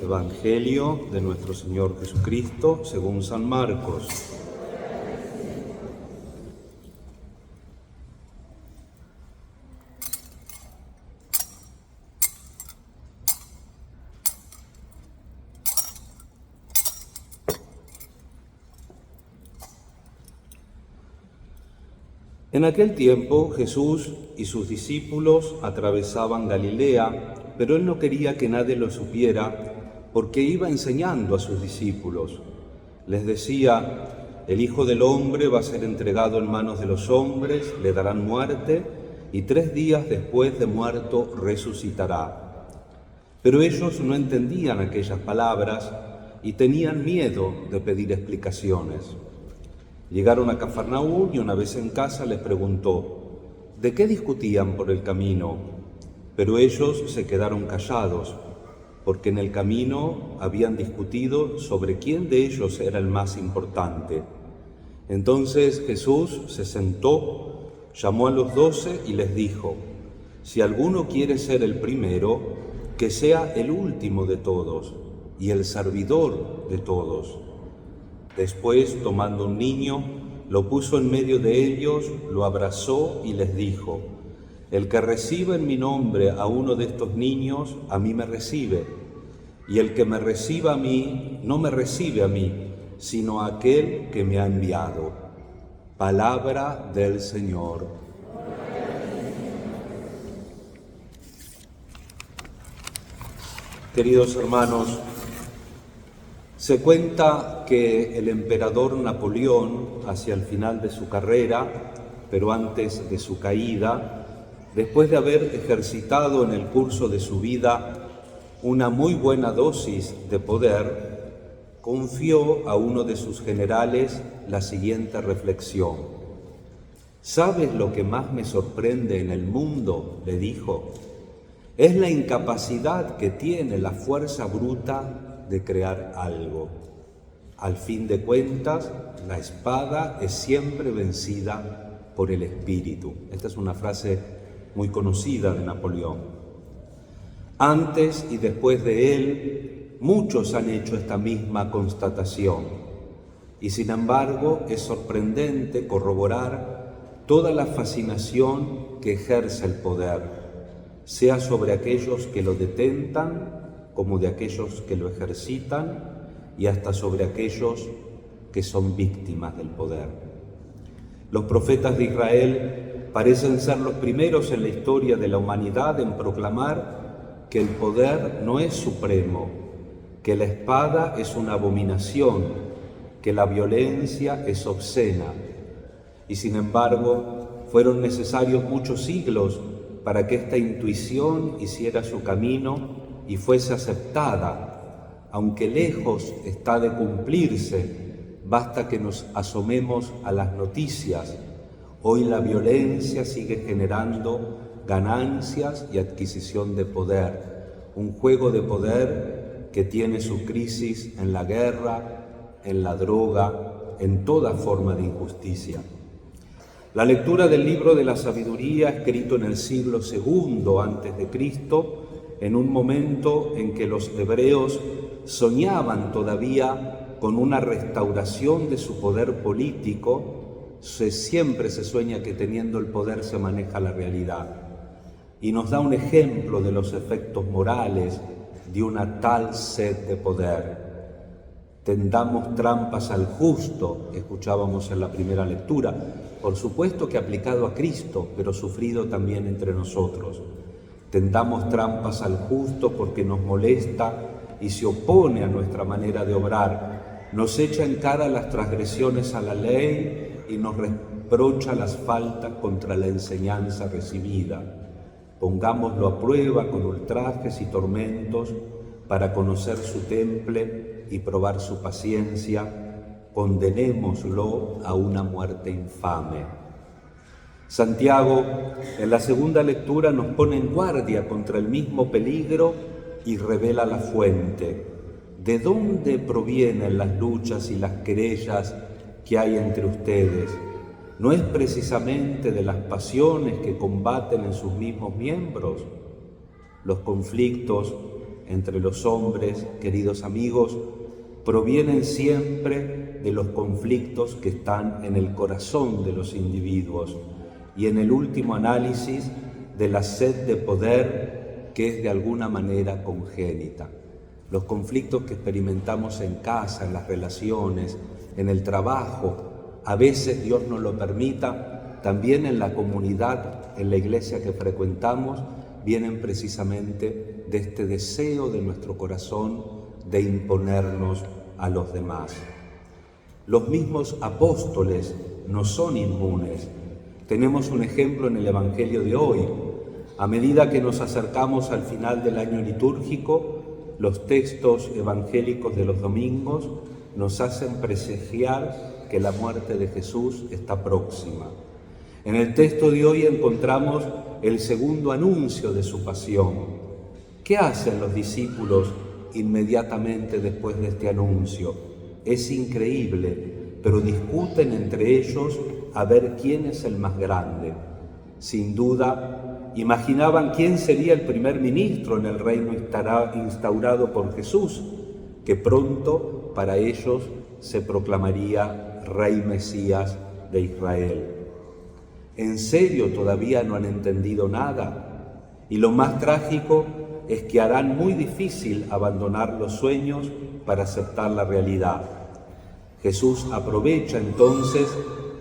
Evangelio de nuestro Señor Jesucristo según San Marcos. En aquel tiempo Jesús y sus discípulos atravesaban Galilea, pero él no quería que nadie lo supiera porque iba enseñando a sus discípulos. Les decía: el Hijo del Hombre va a ser entregado en manos de los hombres, le darán muerte y 3 días después de muerto resucitará. Pero ellos no entendían aquellas palabras y tenían miedo de pedir explicaciones. Llegaron a Cafarnaúm y una vez en casa les preguntó: ¿de qué discutían por el camino? Pero ellos se quedaron callados, porque en el camino habían discutido sobre quién de ellos era el más importante. Entonces Jesús se sentó, llamó a los 12 y les dijo: si alguno quiere ser el primero, que sea el último de todos y el servidor de todos. Después, tomando un niño, lo puso en medio de ellos, lo abrazó y les dijo: el que reciba en mi nombre a uno de estos niños, a mí me recibe, y el que me reciba a mí, no me recibe a mí, sino a aquel que me ha enviado. Palabra del Señor. Queridos hermanos, se cuenta que el emperador Napoleón, hacia el final de su carrera, pero antes de su caída, después de haber ejercitado en el curso de su vida una muy buena dosis de poder, confió a uno de sus generales la siguiente reflexión: ¿sabes lo que más me sorprende en el mundo?, le dijo. Es la incapacidad que tiene la fuerza bruta de crear algo. Al fin de cuentas, la espada es siempre vencida por el espíritu. Esta es una frase muy conocida de Napoleón. Antes y después de él, muchos han hecho esta misma constatación. Y sin embargo, es sorprendente corroborar toda la fascinación que ejerce el poder, sea sobre aquellos que lo detentan, como de aquellos que lo ejercitan y hasta sobre aquellos que son víctimas del poder. Los profetas de Israel parecen ser los primeros en la historia de la humanidad en proclamar que el poder no es supremo, que la espada es una abominación, que la violencia es obscena. Y sin embargo, fueron necesarios muchos siglos para que esta intuición hiciera su camino y fuese aceptada, aunque lejos está de cumplirse. Basta que nos asomemos a las noticias. Hoy la violencia sigue generando ganancias y adquisición de poder, un juego de poder que tiene su crisis en la guerra, en la droga, en toda forma de injusticia. La lectura del libro de la sabiduría, escrito en el siglo II a.C., en un momento en que los hebreos soñaban todavía con una restauración de su poder político. Siempre se sueña que teniendo el poder se maneja la realidad. Y nos da un ejemplo de los efectos morales de una tal sed de poder. Tendamos trampas al justo, escuchábamos en la primera lectura, por supuesto que aplicado a Cristo, pero sufrido también entre nosotros. Tendamos trampas al justo porque nos molesta y se opone a nuestra manera de obrar, nos echa en cara las transgresiones a la ley y nos reprocha las faltas contra la enseñanza recibida. Pongámoslo a prueba con ultrajes y tormentos para conocer su temple y probar su paciencia. Condenémoslo a una muerte infame. Santiago, en la segunda lectura, nos pone en guardia contra el mismo peligro y revela la fuente. ¿De dónde provienen las luchas y las querellas que hay entre ustedes? ¿No es precisamente de las pasiones que combaten en sus mismos miembros? Los conflictos entre los hombres, queridos amigos, provienen siempre de los conflictos que están en el corazón de los individuos y en el último análisis de la sed de poder que es de alguna manera congénita. Los conflictos que experimentamos en casa, en las relaciones, en el trabajo, a veces Dios nos lo permita, también en la comunidad, en la iglesia que frecuentamos, vienen precisamente de este deseo de nuestro corazón de imponernos a los demás. Los mismos apóstoles no son inmunes. Tenemos un ejemplo en el Evangelio de hoy. A medida que nos acercamos al final del año litúrgico, los textos evangélicos de los domingos nos hacen presagiar que la muerte de Jesús está próxima. En el texto de hoy encontramos el segundo anuncio de su pasión. ¿Qué hacen los discípulos inmediatamente después de este anuncio? Es increíble, pero discuten entre ellos a ver quién es el más grande. Sin duda, imaginaban quién sería el primer ministro en el reino instaurado por Jesús, que pronto para ellos se proclamaría Rey Mesías de Israel. ¿En serio todavía no han entendido nada? Y lo más trágico es que harán muy difícil abandonar los sueños para aceptar la realidad. Jesús aprovecha entonces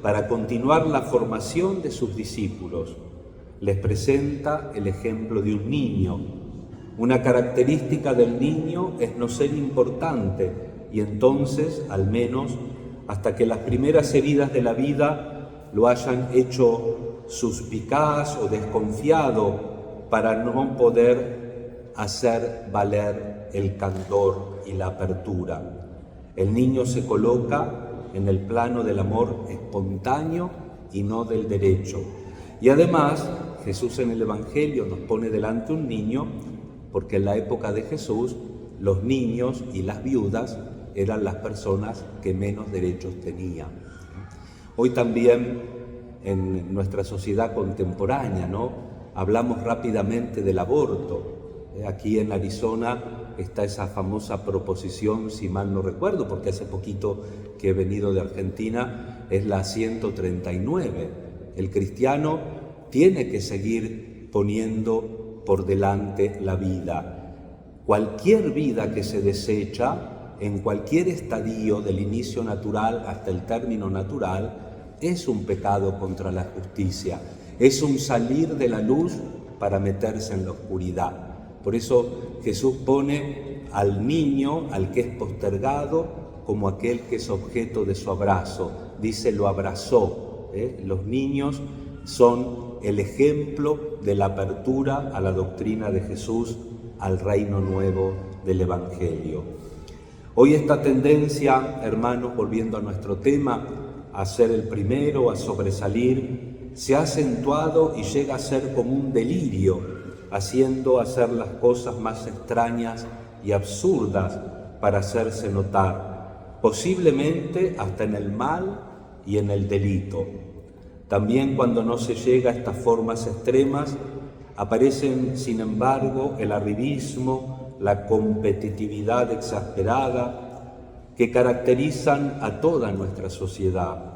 para continuar la formación de sus discípulos. Les presenta el ejemplo de un niño. Una característica del niño es no ser importante y entonces, al menos, hasta que las primeras heridas de la vida lo hayan hecho suspicaz o desconfiado para no poder hacer valer el candor y la apertura. El niño se coloca en el plano del amor espontáneo y no del derecho. Y además, Jesús en el Evangelio nos pone delante un niño, porque en la época de Jesús los niños y las viudas eran las personas que menos derechos tenían. Hoy también en nuestra sociedad contemporánea, hablamos rápidamente del aborto. Aquí en Arizona está esa famosa proposición, si mal no recuerdo, porque hace poquito que he venido de Argentina, es la 139. El cristiano tiene que seguir poniendo por delante la vida. Cualquier vida que se desecha, en cualquier estadio del inicio natural hasta el término natural, es un pecado contra la justicia, es un salir de la luz para meterse en la oscuridad. Por eso Jesús pone al niño, al que es postergado, como aquel que es objeto de su abrazo. Dice, lo abrazó. Los niños son el ejemplo de la apertura a la doctrina de Jesús, al reino nuevo del Evangelio. Hoy esta tendencia, hermanos, volviendo a nuestro tema, a ser el primero, a sobresalir, se ha acentuado y llega a ser como un delirio, haciendo hacer las cosas más extrañas y absurdas para hacerse notar, posiblemente hasta en el mal y en el delito. También cuando no se llega a estas formas extremas, aparecen, sin embargo, el arribismo, la competitividad exasperada, que caracterizan a toda nuestra sociedad.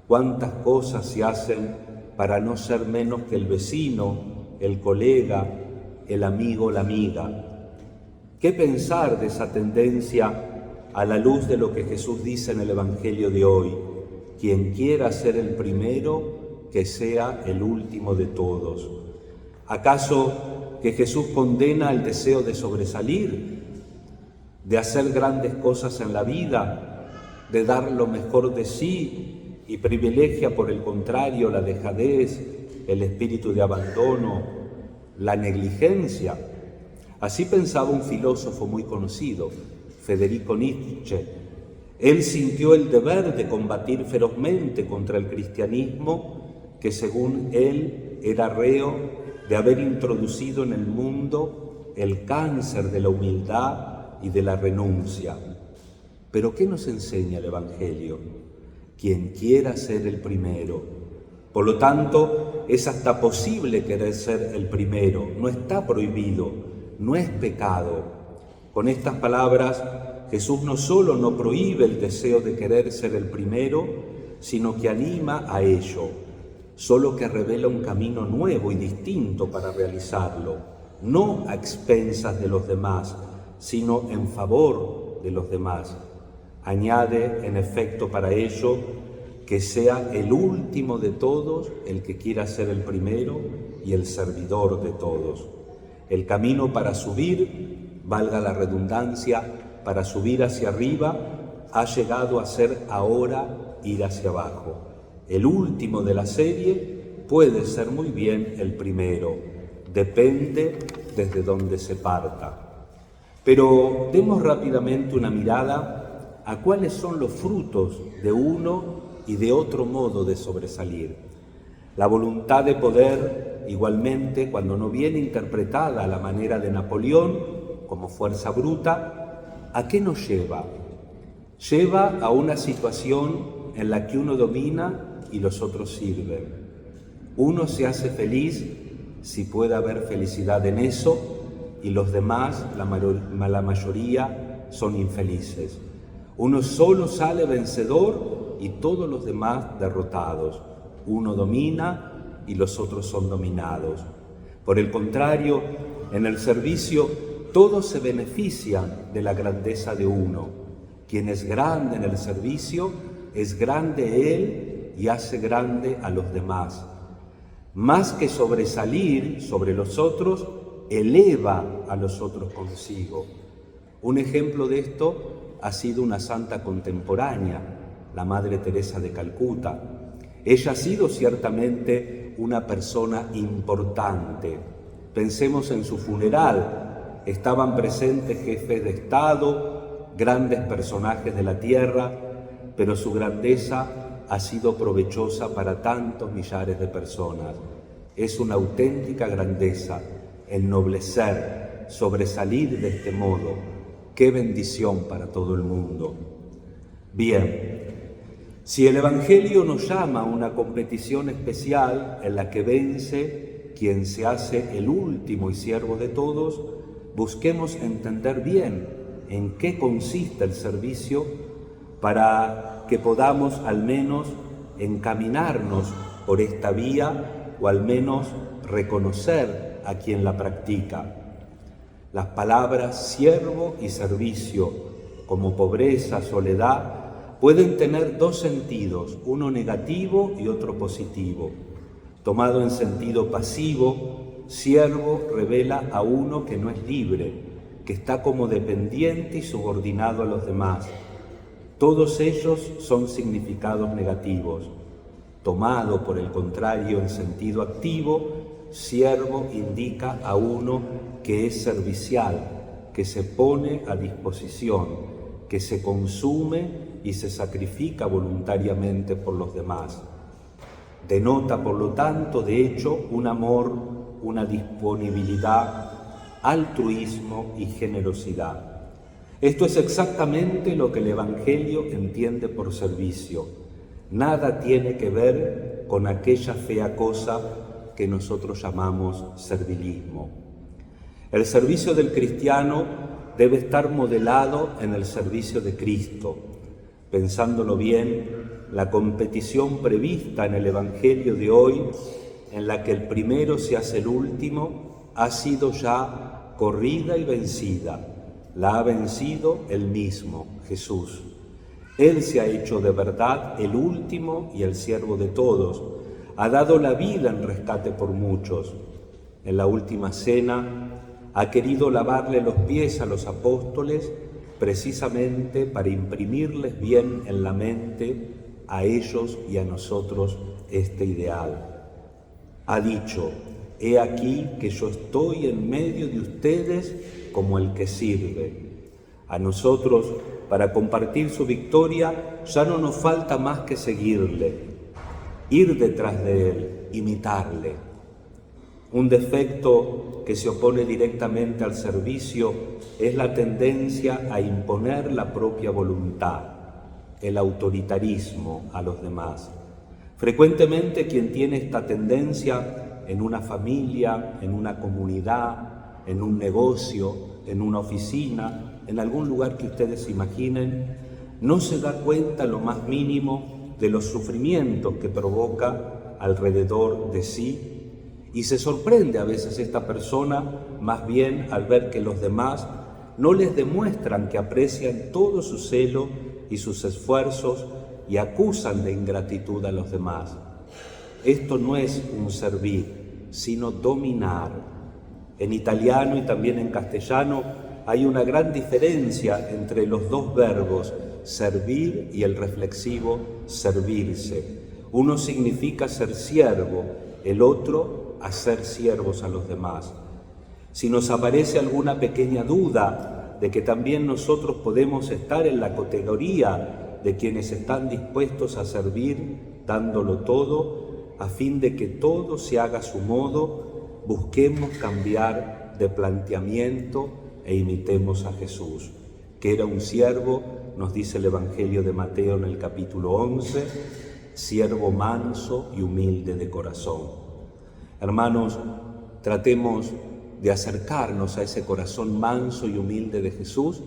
Cuántas cosas se hacen para no ser menos que el vecino, el colega, el amigo, la amiga. ¿Qué pensar de esa tendencia a la luz de lo que Jesús dice en el Evangelio de hoy? Quien quiera ser el primero, que sea el último de todos. ¿Acaso que Jesús condena el deseo de sobresalir, de hacer grandes cosas en la vida, de dar lo mejor de sí y privilegia por el contrario la dejadez, el espíritu de abandono, la negligencia? Así pensaba un filósofo muy conocido, Federico Nietzsche. Él sintió el deber de combatir ferozmente contra el cristianismo que, según él, era reo de haber introducido en el mundo el cáncer de la humildad y de la renuncia. Pero ¿qué nos enseña el Evangelio? Quien quiera ser el primero. Por lo tanto, es hasta posible querer ser el primero, no está prohibido, no es pecado. Con estas palabras, Jesús no solo no prohíbe el deseo de querer ser el primero, sino que anima a ello, solo que revela un camino nuevo y distinto para realizarlo, no a expensas de los demás, sino en favor de los demás. Añade, en efecto, para ello, que sea el último de todos el que quiera ser el primero y el servidor de todos. El camino para subir, valga la redundancia, para subir hacia arriba, ha llegado a ser ahora ir hacia abajo. El último de la serie puede ser muy bien el primero, depende desde donde se parta. Pero demos rápidamente una mirada a cuáles son los frutos de uno y de otro modo de sobresalir. La voluntad de poder, igualmente, cuando no viene interpretada a la manera de Napoleón, como fuerza bruta, ¿a qué nos lleva? Lleva a una situación en la que uno domina y los otros sirven. Uno se hace feliz si puede haber felicidad en eso, y los demás, la mayoría, son infelices. Uno solo sale vencedor y todos los demás derrotados. Uno domina y los otros son dominados. Por el contrario, en el servicio todos se benefician de la grandeza de uno. Quien es grande en el servicio, es grande él y hace grande a los demás. Más que sobresalir sobre los otros, eleva a los otros consigo. Un ejemplo de esto ha sido una santa contemporánea, la Madre Teresa de Calcuta. Ella ha sido ciertamente una persona importante. Pensemos en su funeral. Estaban presentes jefes de Estado, grandes personajes de la tierra, pero su grandeza ha sido provechosa para tantos millares de personas. Es una auténtica grandeza, ennoblecer, sobresalir de este modo. ¡Qué bendición para todo el mundo! Bien, si el Evangelio nos llama a una competición especial en la que vence quien se hace el último y siervo de todos, busquemos entender bien en qué consiste el servicio para que podamos al menos encaminarnos por esta vía o al menos reconocer a quien la practica. Las palabras siervo y servicio, como pobreza, soledad, pueden tener dos sentidos, uno negativo y otro positivo. Tomado en sentido pasivo, siervo revela a uno que no es libre, que está como dependiente y subordinado a los demás. Todos ellos son significados negativos. Tomado, por el contrario, en sentido activo, siervo indica a uno que es servicial, que se pone a disposición, que se consume y se sacrifica voluntariamente por los demás. Denota, por lo tanto, de hecho, un amor, una disponibilidad, altruismo y generosidad. Esto es exactamente lo que el Evangelio entiende por servicio. Nada tiene que ver con aquella fea cosa que nosotros llamamos servilismo. El servicio del cristiano debe estar modelado en el servicio de Cristo. Pensándolo bien, la competición prevista en el Evangelio de hoy, en la que el primero se hace el último, ha sido ya corrida y vencida. La ha vencido él mismo, Jesús. Él se ha hecho de verdad el último y el siervo de todos. Ha dado la vida en rescate por muchos. En la última cena ha querido lavarle los pies a los apóstoles precisamente para imprimirles bien en la mente a ellos y a nosotros este ideal. Ha dicho: he aquí que yo estoy en medio de ustedes como el que sirve. A nosotros, para compartir su victoria, ya no nos falta más que seguirle, ir detrás de él, imitarle. Un defecto que se opone directamente al servicio es la tendencia a imponer la propia voluntad, el autoritarismo a los demás. Frecuentemente quien tiene esta tendencia en una familia, en una comunidad, en un negocio, en una oficina, en algún lugar que ustedes imaginen, no se da cuenta lo más mínimo de los sufrimientos que provoca alrededor de sí y se sorprende a veces esta persona más bien al ver que los demás no les demuestran que aprecian todo su celo y sus esfuerzos y acusan de ingratitud a los demás. Esto no es un servir, sino dominar. En italiano y también en castellano hay una gran diferencia entre los dos verbos, servir y el reflexivo servirse. Uno significa ser siervo, el otro hacer siervos a los demás. Si nos aparece alguna pequeña duda de que también nosotros podemos estar en la categoría de quienes están dispuestos a servir, dándolo todo, a fin de que todo se haga a su modo, busquemos cambiar de planteamiento e imitemos a Jesús, que era un siervo, nos dice el Evangelio de Mateo en el capítulo 11, siervo manso y humilde de corazón. Hermanos, tratemos de acercarnos a ese corazón manso y humilde de Jesús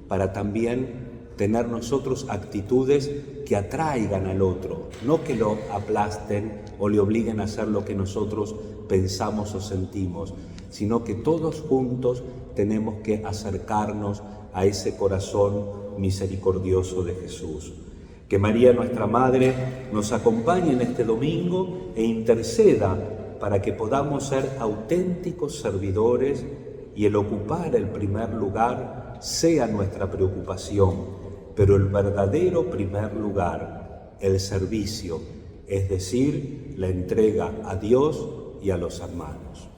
para también tener nosotros actitudes que atraigan al otro, no que lo aplasten o le obliguen a hacer lo que nosotros pensamos o sentimos, sino que todos juntos tenemos que acercarnos a ese corazón misericordioso de Jesús. Que María, nuestra Madre, nos acompañe en este domingo e interceda para que podamos ser auténticos servidores y el ocupar el primer lugar sea nuestra preocupación, pero el verdadero primer lugar, el servicio, es decir, la entrega a Dios y a los hermanos.